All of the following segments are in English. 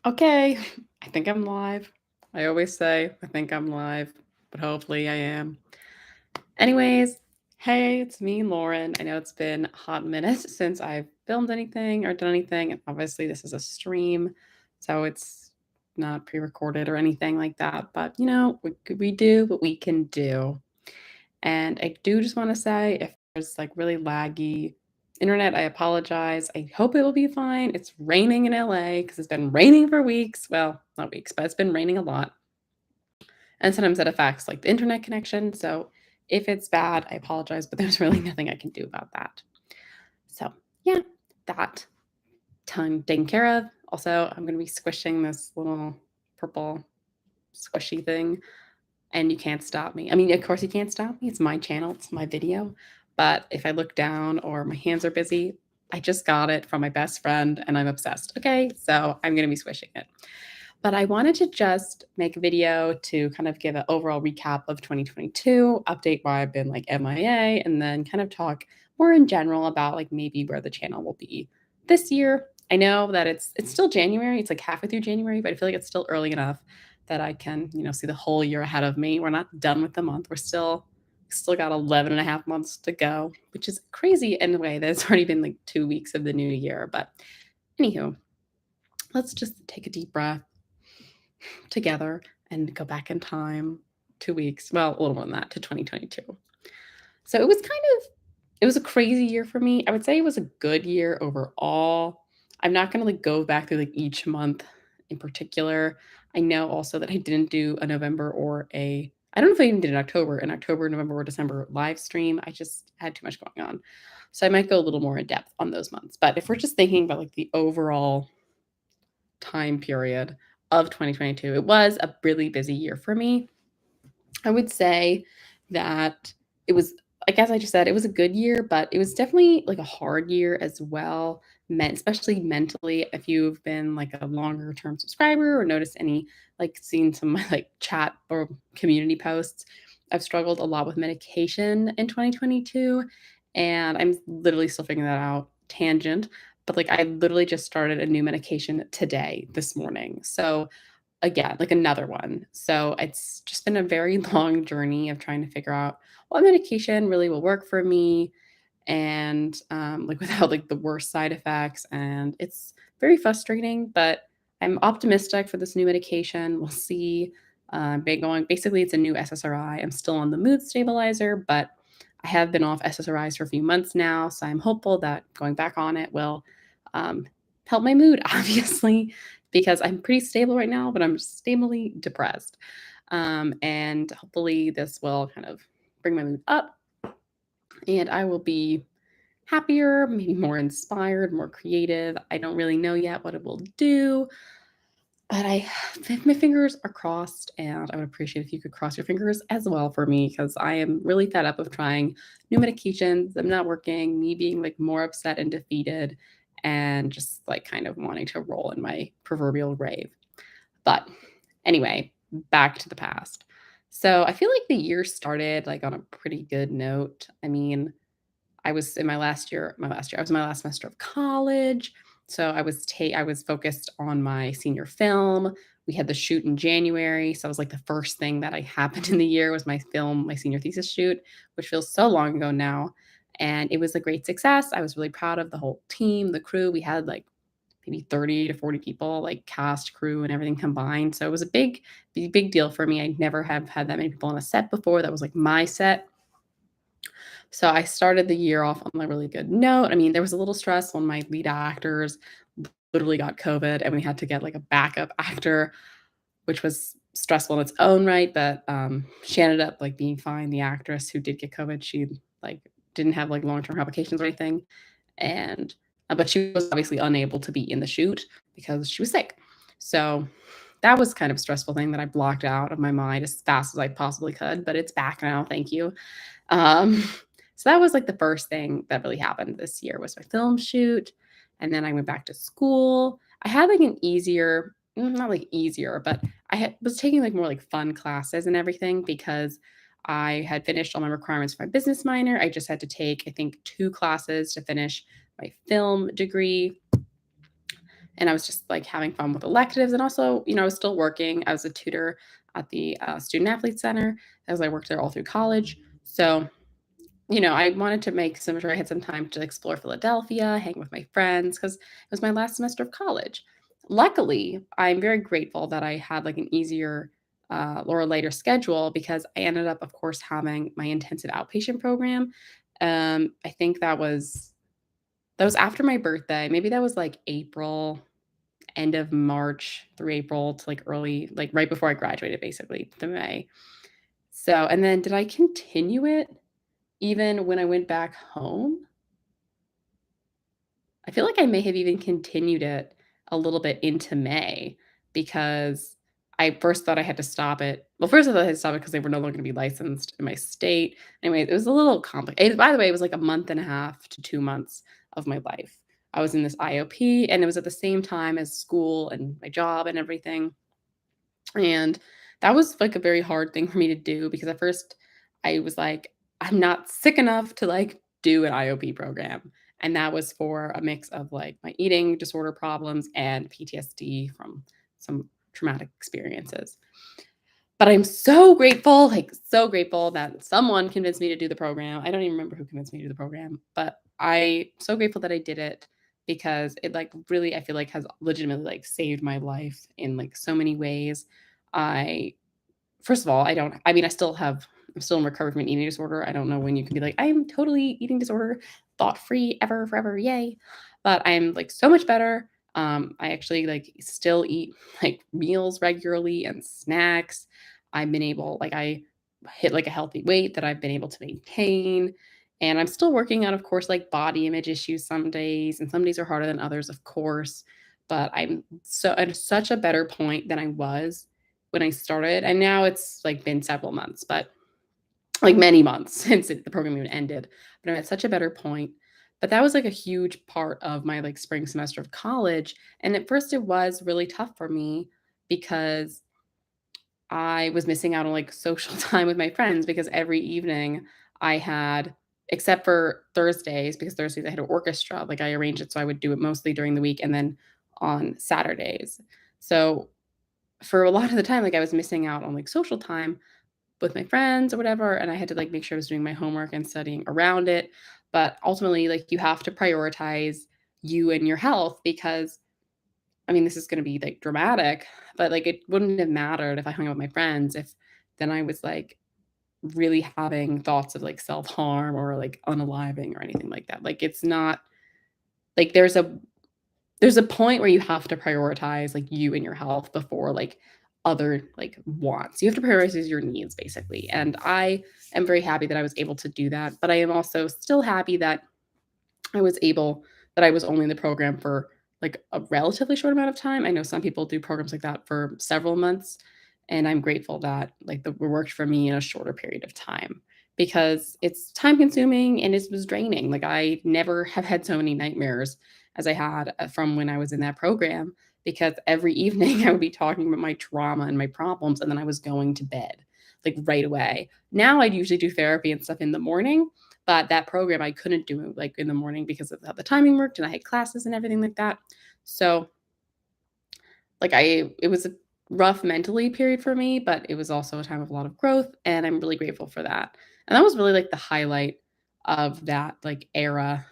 Okay, I think I'm live. I always say I think I'm live, but hopefully I am. Anyways, hey, it's me, Lauren. I know it's been a hot minute since I've filmed anything or done anything, and obviously this is a stream, so it's not pre-recorded or anything like that. But we do what we can do. And I do just want to say if there's like really laggy internet, I apologize. I hope it will be fine. It's raining in LA because it's been raining for weeks. Well, not weeks, but it's been raining a lot. And sometimes that affects like the internet connection. So if it's bad, I apologize, but there's really nothing I can do about that. So yeah, that time taken care of. Also, I'm going to be squishing this little purple squishy thing and you can't stop me. I mean, of course you can't stop me. It's my channel, it's my video. But if I look down or my hands are busy, I just got it from my best friend and I'm obsessed. Okay, so I'm gonna be swishing it. But I wanted to just make a video to kind of give an overall recap of 2022, update why I've been like MIA, and then kind of talk more in general about like maybe where the channel will be this year. I know that it's still January, it's like halfway through January, but I feel like it's still early enough that I can, see the whole year ahead of me. We're not done with the month. We're still got 11 and a half months to go, which is crazy in a way that it's already been like 2 weeks of the new year. But anywho, let's just take a deep breath together and go back in time 2 weeks, well, a little more than that, to 2022. So it was a crazy year for me. I would say it was a good year overall. I'm not going to like go back through like each month in particular. I know also that I didn't do a November or a I don't know if I even did an October, November, or December live stream. I just had too much going on. So I might go a little more in depth on those months. But if we're just thinking about like the overall time period of 2022, it was a really busy year for me. I would say that it was like, as I just said, it was a good year, but it was definitely like a hard year as well, especially mentally. If you've been like a longer term subscriber or noticed any, like seen some of my like chat or community posts, I've struggled a lot with medication in 2022. And I'm literally still figuring that out. Tangent. But like I literally just started a new medication today, this morning. So again, like another one. So it's just been a very long journey of trying to figure out what medication really will work for me and like without like the worst side effects. And it's very frustrating, but I'm optimistic for this new medication. We'll see. Been going basically, it's a new SSRI. I'm still on the mood stabilizer, but I have been off SSRIs for a few months now. So I'm hopeful that going back on it will um, help my mood, obviously, because I'm pretty stable right now, but I'm stably depressed. And hopefully, this will kind of bring my mood up and I will be happier, maybe more inspired, more creative. I don't really know yet what it will do, but my fingers are crossed, and I would appreciate if you could cross your fingers as well for me because I am really fed up of trying new medications, them not working, me being like more upset and defeated, and just like kind of wanting to roll in my proverbial grave. But anyway, back to the past. So I feel like the year started like on a pretty good note. I mean, I was in I was in my last semester of college. So I was focused on my senior film. We had the shoot in January. So it was like the first thing that I happened in the year was my film, my senior thesis shoot, which feels so long ago now. And it was a great success. I was really proud of the whole team, the crew. We had like maybe 30 to 40 people, like cast, crew, and everything combined. So it was a big deal for me. I never have had that many people on a set before. That was like my set. So I started the year off on a really good note. I mean, there was a little stress when my lead actors literally got COVID and we had to get like a backup actor, which was stressful in its own right. But she ended up like being fine. The actress who did get COVID, she like didn't have like long-term complications or anything. And but she was obviously unable to be in the shoot because she was sick. So that was kind of a stressful thing that I blocked out of my mind as fast as I possibly could, but it's back now. Thank you. Um, so that was like the first thing that really happened this year was my film shoot. And then I went back to school. I had like an easier, not like easier, but was taking like more like fun classes and everything because I had finished all my requirements for my business minor. I just had to take, I think, 2 classes to finish my film degree. and I was just like having fun with electives. And also, I was still working. I was a tutor at the Student Athlete Center as I worked there all through college. So, I wanted to make some sure I had some time to explore Philadelphia, hang with my friends, because it was my last semester of college. Luckily, I'm very grateful that I had like an easier or a lighter schedule because I ended up, of course, having my intensive outpatient program. I think that was after my birthday. Maybe that was like April, end of March through April to like early, like right before I graduated, basically to May. So, and then did I continue it even when I went back home? I feel like I may have even continued it a little bit into May because I first thought I had to stop it. Well, first I thought I had to stop it because they were no longer gonna be licensed in my state. Anyway, it was a little complicated. By the way, it was like a month and a half to 2 months of my life. I was in this IOP, and it was at the same time as school and my job and everything. And that was, like, a very hard thing for me to do because at first I was like, "I'm not sick enough to, like, do an IOP program." And that was for a mix of, like, my eating disorder problems and PTSD from some traumatic experiences. But I'm so grateful, like, so grateful that someone convinced me to do the program. I don't even remember who convinced me to do the program, but I so grateful that I did it because it, like, really, I feel like has legitimately, like, saved my life in, like, so many ways. I First of all, I mean, I'm still in recovery from an eating disorder. I don't know when you can be like, "I am totally eating disorder, thought free ever, forever, yay." But I'm, like, so much better. I actually, like, still eat, like, meals regularly and snacks. I hit, like, a healthy weight that I've been able to maintain, and I'm still working on, of course, like, body image issues some days, and some days are harder than others, of course, but I'm so at such a better point than I was when I started, and now it's, like, been several months, but like, many months since the program even ended, but I'm at such a better point. But that was, like, a huge part of my, like, spring semester of college, and at first it was really tough for me because I was missing out on, like, social time with my friends because every evening I had except for Thursdays, because Thursdays I had an orchestra, like, I arranged it so I would do it mostly during the week and then on Saturdays. So, for a lot of the time, like, I was missing out on, like, social time with my friends or whatever, and I had to, like, make sure I was doing my homework and studying around it, but ultimately, like, you have to prioritize you and your health because I mean, this is gonna be, like, dramatic, but, like, it wouldn't have mattered if I hung out with my friends if then I was, like, really having thoughts of, like, self-harm or, like, unaliving or anything like that. Like, it's not like, there's a point where you have to prioritize, like, you and your health before, like, other, like, wants. You have to prioritize your needs, basically, and I am very happy that I was able to do that, but I am also still happy that I was only in the program for, like, a relatively short amount of time. I know some people do programs like that for several months, and I'm grateful that, like, the it worked for me in a shorter period of time because it's time consuming and it was draining. Like, I never have had so many nightmares as I had, from when I was in that program because every evening I would be talking about my trauma and my problems, and then I was going to bed, like, right away. Now I'd usually do therapy and stuff in the morning, but that program, I couldn't do it, like, in the morning because of how the timing worked, and I had classes and everything like that. So, like, it was a rough mentally period for me, but it was also a time of a lot of growth, and I'm really grateful for that. And that was really, like, the highlight of that, like, era,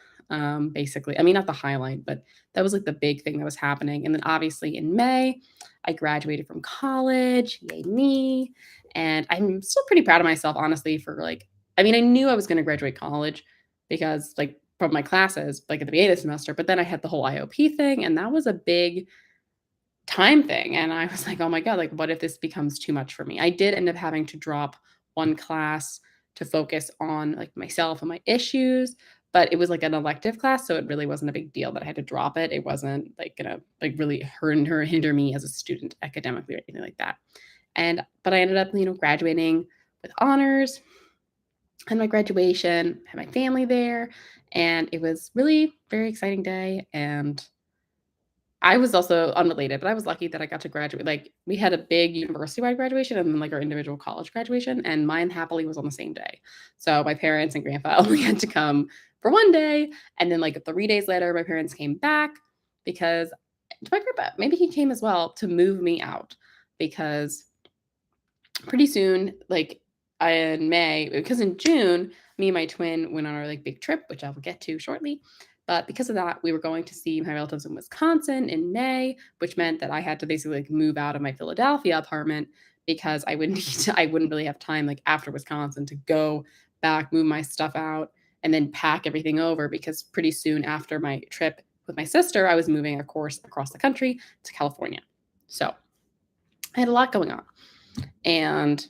basically. I mean, not the highlight, but that was, like, the big thing that was happening. And then obviously in May, I graduated from college, yay me, and I'm still pretty proud of myself, honestly, for, like I mean, I knew I was gonna graduate college because, like, from my classes, like, at the beginning of the semester, but then I had the whole IOP thing, and that was a big time thing, and I was like, "Oh my god, like, what if this becomes too much for me?" I did end up having to drop one class to focus on, like, myself and my issues, but it was, like, an elective class, so it really wasn't a big deal that I had to drop it. It wasn't, like, gonna, like, really hinder me as a student academically or anything like that. But I ended up, graduating with honors, had my graduation, had my family there, and it was really very exciting day, and I was also unrelated, but I was lucky that I got to graduate like, we had a big university-wide graduation and then, like, our individual college graduation, and mine happily was on the same day. So, my parents and grandpa only had to come for 1 day, and then, like, 3 days later, my parents came back because to my group, maybe he came as well to move me out because pretty soon, like in May, because in June, me and my twin went on our like big trip, which I will get to shortly. But because of that, we were going to see my relatives in Wisconsin in May, which meant that I had to basically like move out of my Philadelphia apartment because I would need to, I wouldn't really have time like after Wisconsin to go back, move my stuff out, and then pack everything over because pretty soon after my trip with my sister, I was moving, of course, across the country to California. So I had a lot going on. And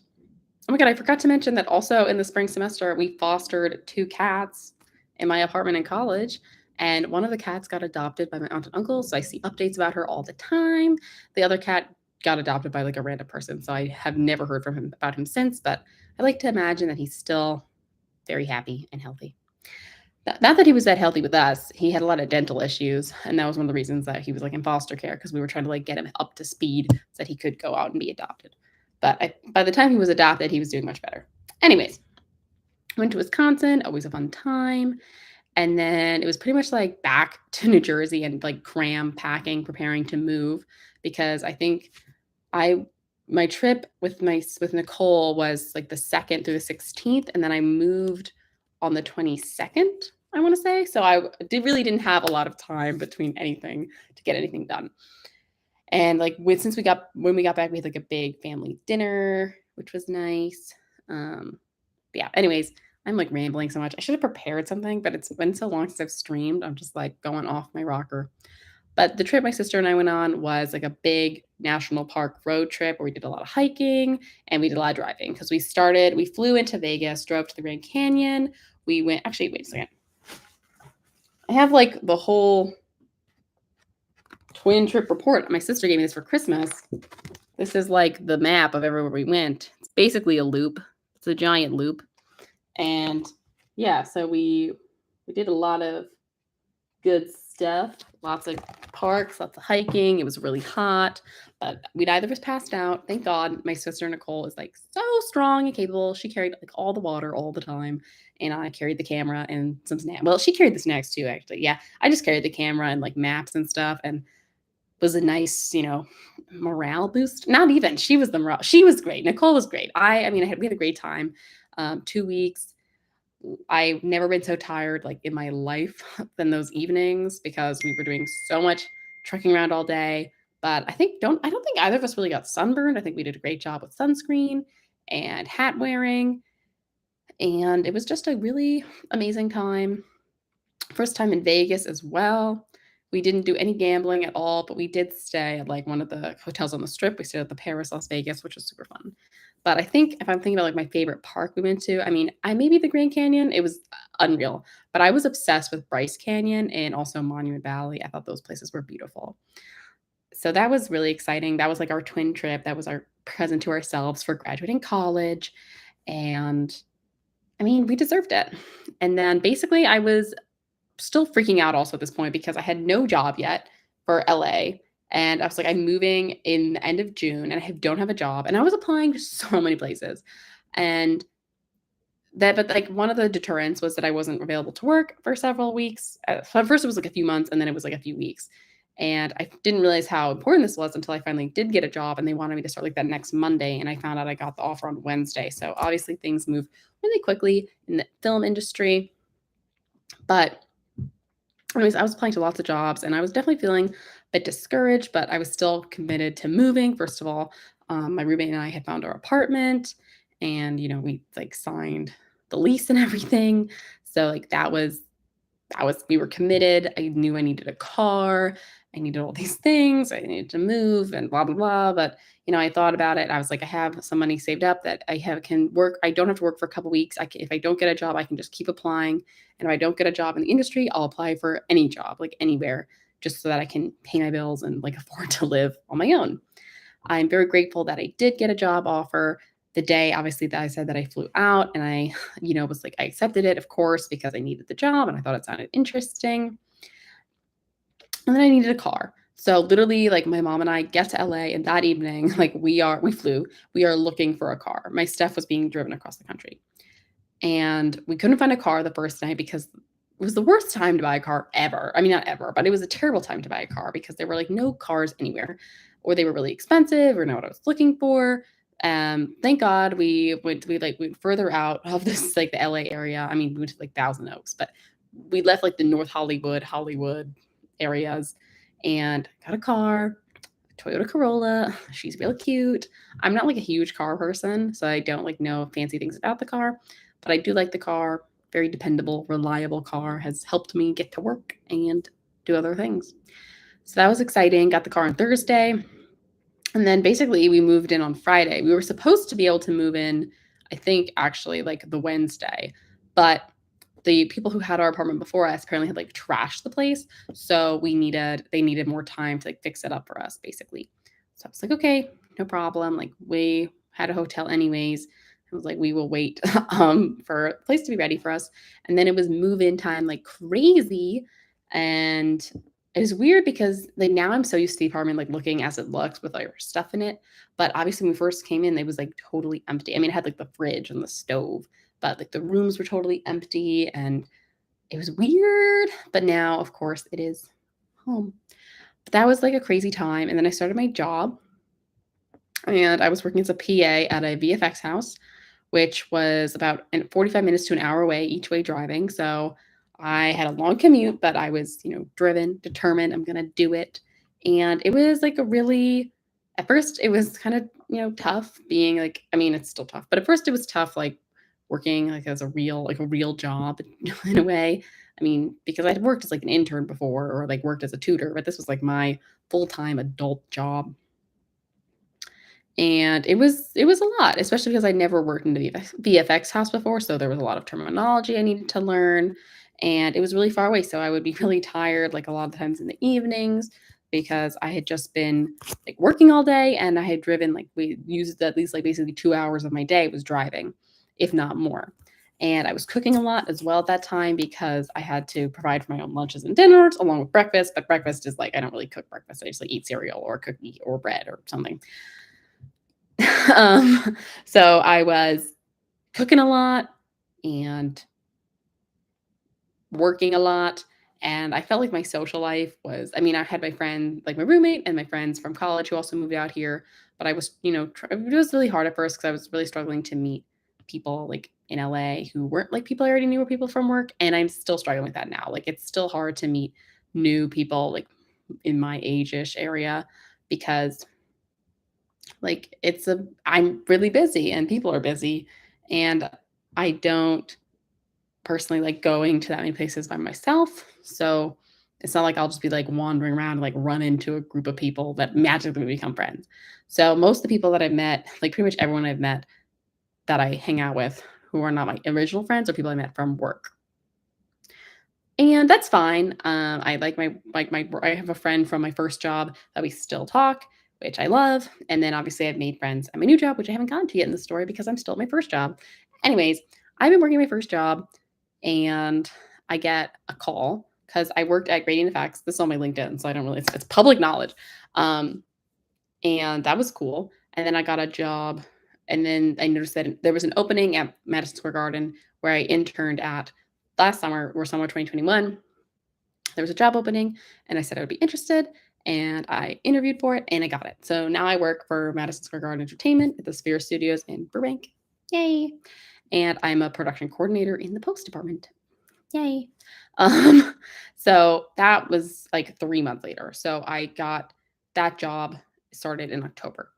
oh my God, I forgot to mention that also in the spring semester, we fostered 2 cats in my apartment in college. And one of the cats got adopted by my aunt and uncle. So I see updates about her all the time. The other cat got adopted by like a random person. So I have never heard from him about him since, but I like to imagine that he's still very happy and healthy. Not that he was that healthy with us. He had a lot of dental issues, and that was one of the reasons that he was like in foster care because we were trying to like get him up to speed so that he could go out and be adopted. But by the time he was adopted, he was doing much better. Anyways, went to Wisconsin, always a fun time. And then it was pretty much like back to New Jersey and like cram packing, preparing to move because I think I my trip with Nicole was like the 2nd through the 16th, and then I moved on the 22nd, I want to say. So I really didn't have a lot of time between anything to get anything done. And like when we got back, we had like a big family dinner, which was nice. Yeah. Anyways, I'm like rambling so much. I should have prepared something, but it's been so long since I've streamed. I'm just like going off my rocker. But the trip my sister and I went on was like a big national park road trip where we did a lot of hiking and we did a lot of driving because we flew into Vegas, drove to the Grand Canyon. We went, actually, wait a second. I have like the whole twin trip report. My sister gave me this for Christmas. This is like the map of everywhere we went. It's basically a loop. It's a giant loop. And yeah, so we did a lot of good stuff. Lots of parks, lots of hiking. It was really hot, but we neither of us passed out. Thank God. My sister Nicole is like so strong and capable. She carried like all the water all the time, and I carried the camera and some snacks. Well, she carried the snacks too, actually. Yeah, I just carried the camera and like maps and stuff, and was a nice, morale boost. Not even. She was the morale. She was great. Nicole was great. I mean, we had a great time. 2 weeks. I've never been so tired like in my life than those evenings because we were doing so much trekking around all day. But I don't think either of us really got sunburned. I think we did a great job with sunscreen and hat wearing. And it was just a really amazing time. First time in Vegas as well. We didn't do any gambling at all, but we did stay at like one of the hotels on the strip. We stayed at the Paris Las Vegas, which was super fun. But I think if I'm thinking about like my favorite park we went to, I mean, I maybe the Grand Canyon, it was unreal. But I was obsessed with Bryce Canyon and also Monument Valley. I thought those places were beautiful. So that was really exciting. That was like our twin trip. That was our present to ourselves for graduating college. And I mean, we deserved it. And then basically I was still freaking out also at this point because I had no job yet for LA. And I was like, I'm moving in the end of June and don't have a job. And I was applying to so many places. And but like one of the deterrents was that I wasn't available to work for several weeks. So at first it was like a few months and then it was like a few weeks. And I didn't realize how important this was until I finally did get a job and they wanted me to start like that next Monday. And I found out I got the offer on Wednesday. So obviously things move really quickly in the film industry. But anyways, I was applying to lots of jobs and I was definitely feeling a bit discouraged, but I was still committed to moving. First of all, my roommate and I had found our apartment and, we like signed the lease and everything. So like we were committed. I knew I needed a car. I needed all these things. I needed to move and blah, blah, blah. But, I thought about it. I was like, I have some money saved up that can work. I don't have to work for a couple weeks. If I don't get a job, I can just keep applying. And if I don't get a job in the industry, I'll apply for any job, like anywhere, just so that I can pay my bills and like afford to live on my own. I'm very grateful that I did get a job offer the day, obviously, that I said that I flew out, and I, was like, I accepted it, of course, because I needed the job and I thought it sounded interesting. And then I needed a car. So literally, like my mom and I get to LA, and that evening, like we are looking for a car. My stuff was being driven across the country. And we couldn't find a car the first night because it was the worst time to buy a car ever. I mean, not ever, but it was a terrible time to buy a car because there were like no cars anywhere, or they were really expensive, or not what I was looking for. Thank God we went further out of this like the LA area. I mean, we went to like Thousand Oaks, but we left like the North Hollywood areas, and got a car, Toyota Corolla. She's real cute. I'm not like a huge car person, so I don't like know fancy things about the car, but I do like the car. Very dependable, reliable car has helped me get to work and do other things. So that was exciting. Got the car on Thursday. And then basically we moved in on Friday. We were supposed to be able to move in, I think actually like the Wednesday, but the people who had our apartment before us apparently had like trashed the place. So they needed more time to like fix it up for us basically. So I was like, okay, no problem. Like we had a hotel anyways. I was like, we will wait for a place to be ready for us. And then it was move in time like crazy. And it was weird because like now I'm so used to the apartment like looking as it looks with like stuff in it. But obviously when we first came in, it was like totally empty. I mean, it had like the fridge and the stove, but like the rooms were totally empty and it was weird. But now, of course, it is home. But that was like a crazy time. And then I started my job and I was working as a PA at a VFX house, which was about 45 minutes to an hour away each way driving. So I had a long commute, but I was, driven, determined, I'm going to do it. And it was like at first, it was kind of, tough being like, I mean, it's still tough, but at first it was tough, like working like as a real job in a way. I mean, because I'd worked as like an intern before or like worked as a tutor, but this was like my full-time adult job. And it was a lot, especially because I never worked in the VFX house before, so there was a lot of terminology I needed to learn, and it was really far away, so I would be really tired, like, a lot of the times in the evenings because I had just been, like, working all day, and I had driven, like we used at least, like, basically 2 hours of my day was driving, if not more, and I was cooking a lot as well at that time because I had to provide for my own lunches and dinners along with breakfast, but breakfast is, like I don't really cook breakfast, I just, like, eat cereal or cookie or bread or something. So I was cooking a lot and working a lot. And I felt like my social life was, I mean, I had my friend, like my roommate and my friends from college who also moved out here. But I was, it was really hard at first because I was really struggling to meet people like in LA who weren't like people I already knew were people from work. And I'm still struggling with that now. Like it's still hard to meet new people like in my age-ish area because like I'm really busy and people are busy and I don't personally like going to that many places by myself. So it's not like I'll just be like wandering around and like run into a group of people that magically become friends. So most of the people that I've met, like pretty much everyone I've met that I hang out with who are not my original friends are people I met from work. And that's fine. I I have a friend from my first job that we still talk, which I love. And then obviously I've made friends at my new job, which I haven't gotten to yet in the story because I'm still at my first job. Anyways, I've been working my first job and I get a call because I worked at Gradient Effects. This is on my LinkedIn, so I don't really, it's public knowledge. Um, and that was cool. And then I got a job, and then I noticed that there was an opening at Madison Square Garden where I interned at last summer or summer 2021. There was a job opening, and I said I would be interested, and I interviewed for it, and I got it. So now I work for Madison Square Garden Entertainment at the Sphere Studios in Burbank. Yay! And I'm a production coordinator in the post department. Yay! Um, so that was like 3 months later. So I got that job started in October.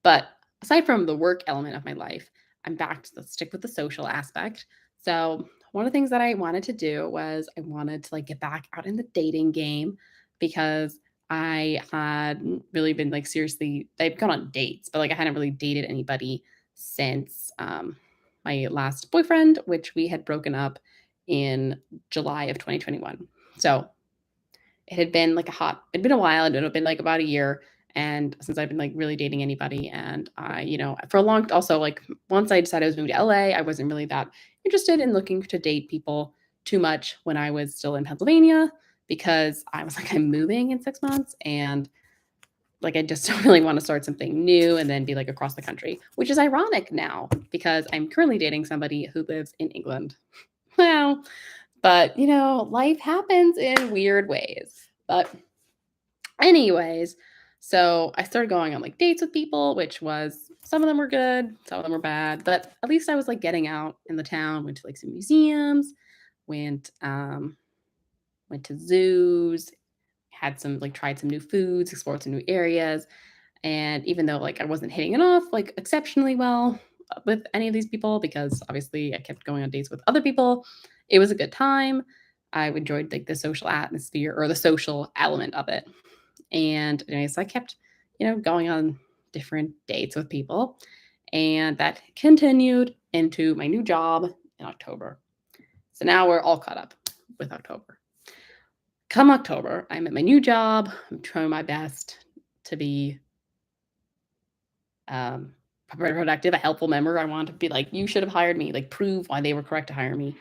But aside from the work element of my life, I'm back to stick with the social aspect. So one of the things that I wanted to do was I wanted to like get back out in the dating game because I hadn't really been like seriously, I've gone on dates, but like I hadn't really dated anybody since my last boyfriend, which we had broken up in July of 2021. So it had been like it'd been a while. It had been like about a year. And since I've been like really dating anybody, and I, for a long, also like once I decided I was moving to LA, I wasn't really that interested in looking to date people too much when I was still in Pennsylvania because I was like, I'm moving in 6 months and like I just don't really want to start something new and then be like across the country, which is ironic now because I'm currently dating somebody who lives in England. Well, But, life happens in weird ways. But anyways, so I started going on like dates with people, which was some of them were good, some of them were bad, but at least I was like getting out in the town, went to like some museums, went went to zoos, had some like tried some new foods, explored some new areas. And even though like I wasn't hitting it off like exceptionally well with any of these people, because obviously I kept going on dates with other people, it was a good time. I enjoyed like the social atmosphere or the social element of it. And anyways, I kept, going on different dates with people. And that continued into my new job in October. So now we're all caught up with October. Come October, I'm at my new job. I'm trying my best to be um, productive, a helpful member. I want to be like, you should have hired me, like prove why they were correct to hire me.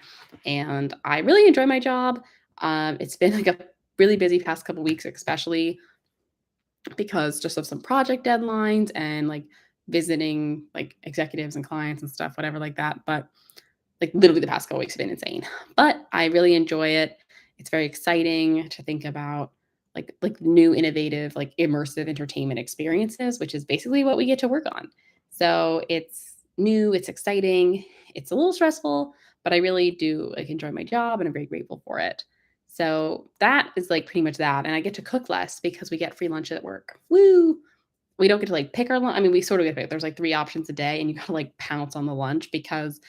And I really enjoy my job. It's been like a really busy past couple weeks, especially because just of some project deadlines and like visiting like executives and clients and stuff, whatever like that. But like literally the past couple weeks have been insane. But I really enjoy it. It's very exciting to think about like new innovative like immersive entertainment experiences, which is basically what we get to work on. So it's new, it's exciting, it's a little stressful, but I really do like enjoy my job and I'm very grateful for it. So that is like pretty much that. And I get to cook less because we get free lunch at work. Woo! We don't get to like pick our lunch. I mean, we sort of get to pick. There's like 3 options a day and you gotta like pounce on the lunch because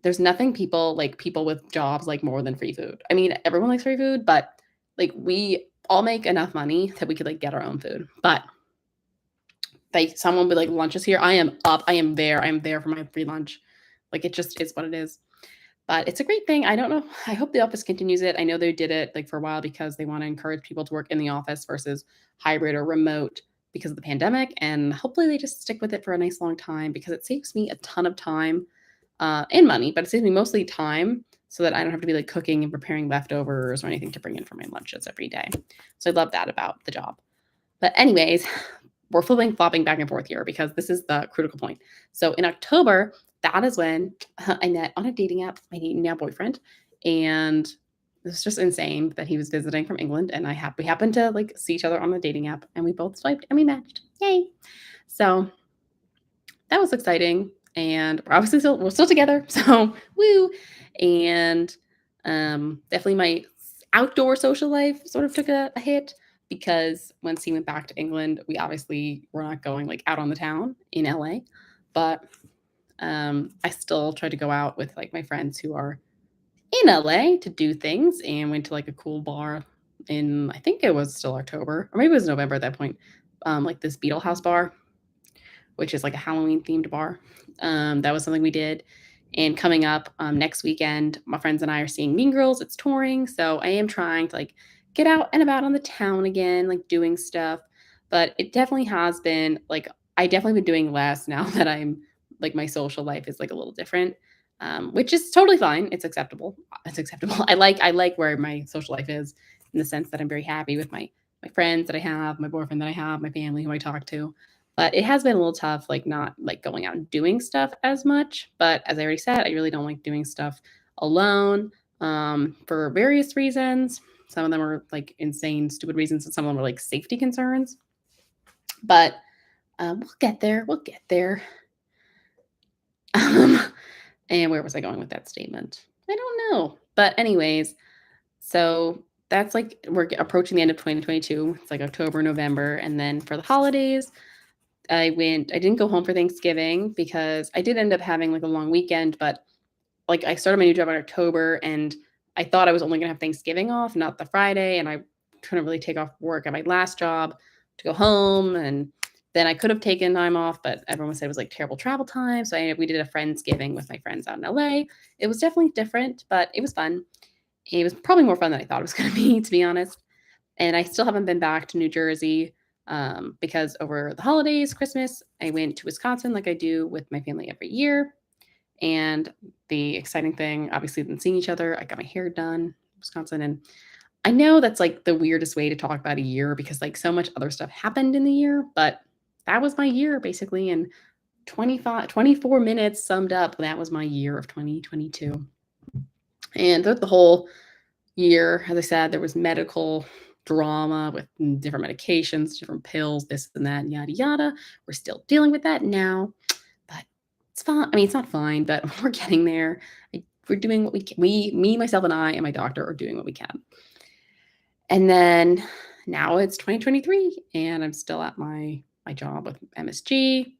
there's nothing people with jobs like more than free food. I mean, everyone likes free food, but like we all make enough money that we could like get our own food. But like someone would like lunch is here. I am up. I am there. I am there for my free lunch. Like it just is what it is. But it's a great thing. I don't know. I hope the office continues it. I know they did it like for a while because they want to encourage people to work in the office versus hybrid or remote because of the pandemic. And hopefully they just stick with it for a nice long time because it saves me a ton of time and money, but it saves me mostly time so that I don't have to be like cooking and preparing leftovers or anything to bring in for my lunches every day. So I love that about the job. But anyways, we're flopping back and forth here because this is the critical point. So in October, that is when I met on a dating app my now boyfriend, and it was just insane that he was visiting from England, and we happened to like see each other on the dating app, and we both swiped and we matched. Yay! So that was exciting, and we're still together, so woo! And definitely my outdoor social life sort of took a hit because once he went back to England, we obviously were not going like out on the town in LA, but I still try to go out with like my friends who are in LA to do things, and went to like a cool bar in I think it was still October or maybe it was November at that point, like this Beetle House bar, which is like a Halloween themed bar. That was something we did. And coming up next weekend, my friends and I are seeing Mean Girls. It's touring, so I am trying to like get out and about on the town again, like doing stuff. But it definitely has been like I definitely been doing less now that I'm like my social life is like a little different, which is totally fine. It's acceptable. It's acceptable. I like where my social life is in the sense that I'm very happy with my friends that I have, my boyfriend that I have, my family who I talk to. But it has been a little tough, like, not, like, going out and doing stuff as much, but as I already said, I really don't like doing stuff alone, for various reasons. Some of them are, like, insane, stupid reasons, and some of them are, like, safety concerns, but, we'll get there, we'll get there. Um, and where was I going with that statement? I don't know, but anyways, so that's, like we're approaching the end of 2022. It's, like, October, November, and then for the holidays, I didn't go home for Thanksgiving because I did end up having, like, a long weekend, but, like, I started my new job in October, and I thought I was only gonna have Thanksgiving off, not the Friday, and I couldn't really take off work at my last job to go home, and then I could have taken time off, but everyone said it was, like, terrible travel time, so we did a Friendsgiving with my friends out in LA. It was definitely different, but it was fun. It was probably more fun than I thought it was gonna be, to be honest. And I still haven't been back to New Jersey because over the holidays, Christmas, I went to Wisconsin like I do with my family every year. And the exciting thing, obviously, than seeing each other, I got my hair done in Wisconsin. And I know that's like the weirdest way to talk about a year because like so much other stuff happened in the year, but that was my year basically. And 24 minutes summed up, that was my year of 2022. And throughout the whole year, as I said, there was medical drama with different medications, different pills, this and that, and yada yada. We're still dealing with that now, but it's fine. I mean, it's not fine, but we're getting there. We're doing what we can. Me, myself, and I, and my doctor are doing what we can. And then now it's 2023, and I'm still at my job with MSG,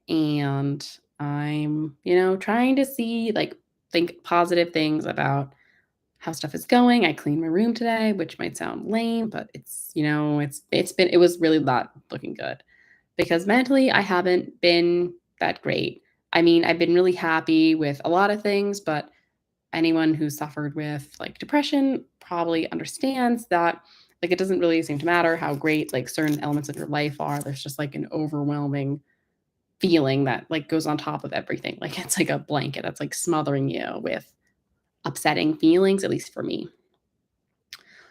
and I'm, trying to see, like, think positive things about how stuff is going. I cleaned my room today, which might sound lame, but it was really not looking good because mentally I haven't been that great. I mean, I've been really happy with a lot of things, but anyone who suffered with like depression probably understands that like it doesn't really seem to matter how great like certain elements of your life are. There's just like an overwhelming feeling that like goes on top of everything. Like it's like a blanket that's like smothering you with upsetting feelings, at least for me.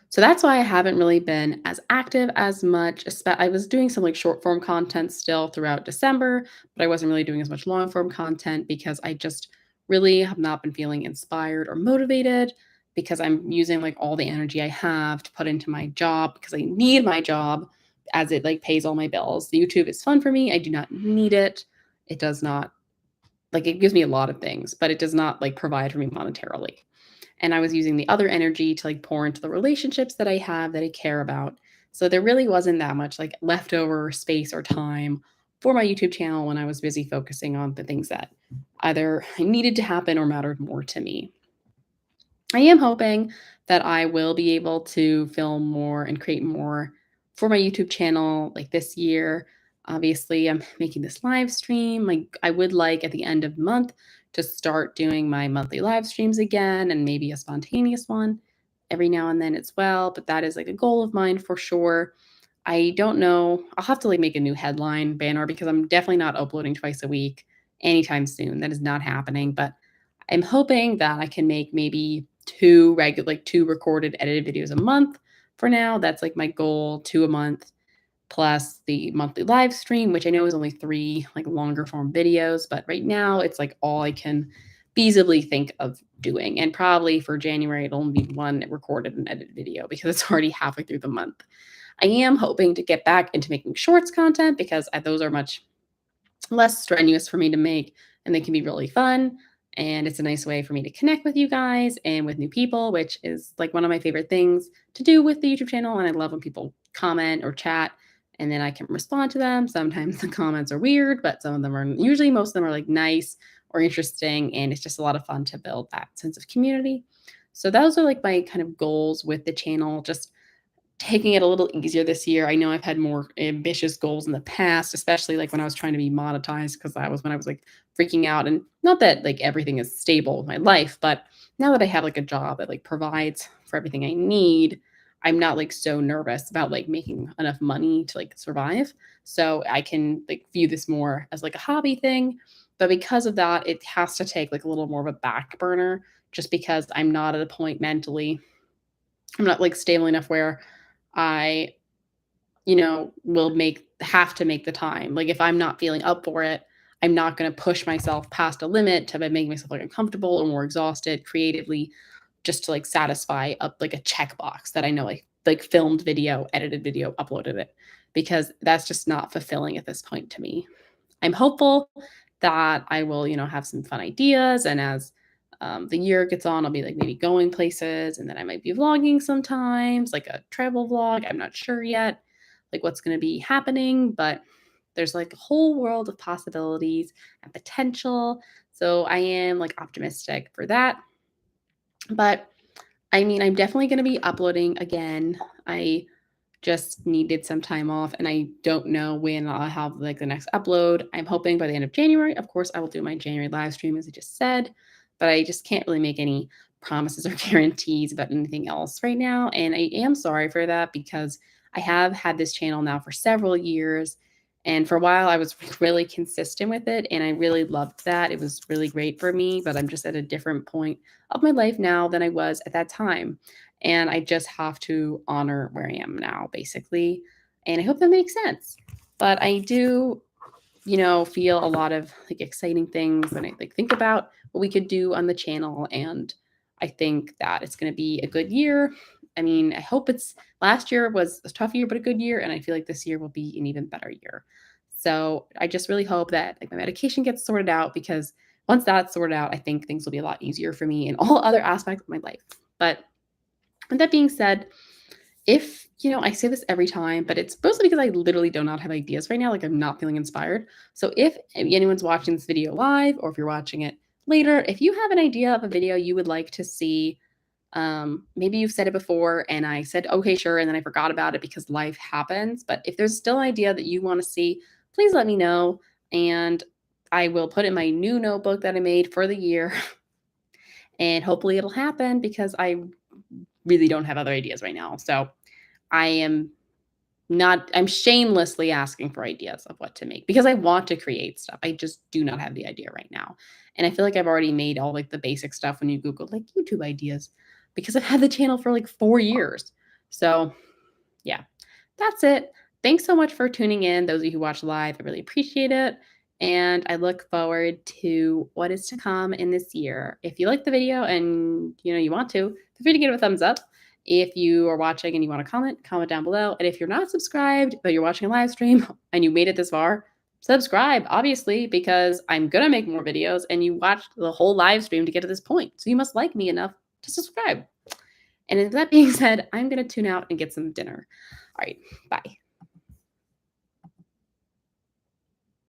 So that's why I haven't really been as active as much. I was doing some like short form content still throughout December, but I wasn't really doing as much long form content because I just really have not been feeling inspired or motivated because I'm using like all the energy I have to put into my job because I need my job as it like pays all my bills. The YouTube is fun for me. I do not need it. It does not like it gives me a lot of things, but it does not like provide for me monetarily. And I was using the other energy to like pour into the relationships that I have that I care about. So there really wasn't that much like leftover space or time for my YouTube channel when I was busy focusing on the things that either needed to happen or mattered more to me. I am hoping that I will be able to film more and create more for my YouTube channel like this year. Obviously, I'm making this live stream. Like I would like at the end of the month to start doing my monthly live streams again and maybe a spontaneous one every now and then as well, but that is like a goal of mine for sure. I don't know. I'll have to like make a new headline banner because I'm definitely not uploading twice a week anytime soon. That is not happening, but I'm hoping that I can make maybe two recorded edited videos a month for now. That's like my goal, two a month plus the monthly live stream, which I know is only three like longer form videos, but right now it's like all I can feasibly think of doing. And probably for January, it'll only be one recorded and edited video because it's already halfway through the month. I am hoping to get back into making shorts content because those are much less strenuous for me to make and they can be really fun. And it's a nice way for me to connect with you guys and with new people, which is like one of my favorite things to do with the YouTube channel. And I love when people comment or chat and then I can respond to them. Sometimes the comments are weird, but some of them are usually most of them are like nice or interesting. And it's just a lot of fun to build that sense of community. So those are like my kind of goals with the channel, just taking it a little easier this year. I know I've had more ambitious goals in the past, especially like when I was trying to be monetized, because that was when I was like freaking out. And not that like everything is stable with my life, but now that I have like a job that like provides for everything I need, I'm not like so nervous about like making enough money to like survive. So I can like view this more as like a hobby thing. But because of that, it has to take like a little more of a back burner just because I'm not at a point mentally, I'm not like stable enough where I, will have to make the time. Like if I'm not feeling up for it, I'm not going to push myself past a limit to make myself like uncomfortable or more exhausted creatively just to like satisfy up like a checkbox that I know like filmed video, edited video, uploaded it because that's just not fulfilling at this point to me. I'm hopeful that I will, have some fun ideas. And as the year gets on, I'll be like maybe going places and then I might be vlogging sometimes, like a travel vlog. I'm not sure yet, like what's going to be happening, but there's like a whole world of possibilities and potential. So I am like optimistic for that. But I mean, I'm definitely going to be uploading again. I just needed some time off and I don't know when I'll have like the next upload. I'm hoping by the end of January. Of course, I will do my January live stream as I just said, but I just can't really make any promises or guarantees about anything else right now. And I am sorry for that because I have had this channel now for several years. And for a while, I was really consistent with it. And I really loved that. It was really great for me, but I'm just at a different point of my life now than I was at that time. And I just have to honor where I am now, basically. And I hope that makes sense. But I do, feel a lot of like exciting things when I like think about what we could do on the channel. And I think that it's going to be a good year. I mean, I hope it's last year was a tough year, but a good year. And I feel like this year will be an even better year. So I just really hope that like my medication gets sorted out because once that's sorted out, I think things will be a lot easier for me in all other aspects of my life. But with that being said, if, I say this every time, but it's mostly because I literally do not have ideas right now. Like I'm not feeling inspired. So if anyone's watching this video live or if you're watching it later, if you have an idea of a video you would like to see, maybe you've said it before and I said, okay, sure. And then I forgot about it because life happens. But if there's still an idea that you want to see, please let me know. And I will put in my new notebook that I made for the year. And hopefully it'll happen because I really don't have other ideas right now. So I am I'm shamelessly asking for ideas of what to make because I want to create stuff. I just do not have the idea right now. And I feel like I've already made all like the basic stuff when you Google like YouTube ideas because I've had the channel for like 4 years. So yeah, that's it. Thanks so much for tuning in. Those of you who watch live, I really appreciate it. And I look forward to what is to come in this year. If you like the video and you want to, feel free to give it a thumbs up. If you are watching and you want to comment down below. And if you're not subscribed, but you're watching a live stream and you made it this far, subscribe, obviously, because I'm going to make more videos and you watched the whole live stream to get to this point. So you must like me enough to subscribe. And with that being said, I'm going to tune out and get some dinner. All right, bye.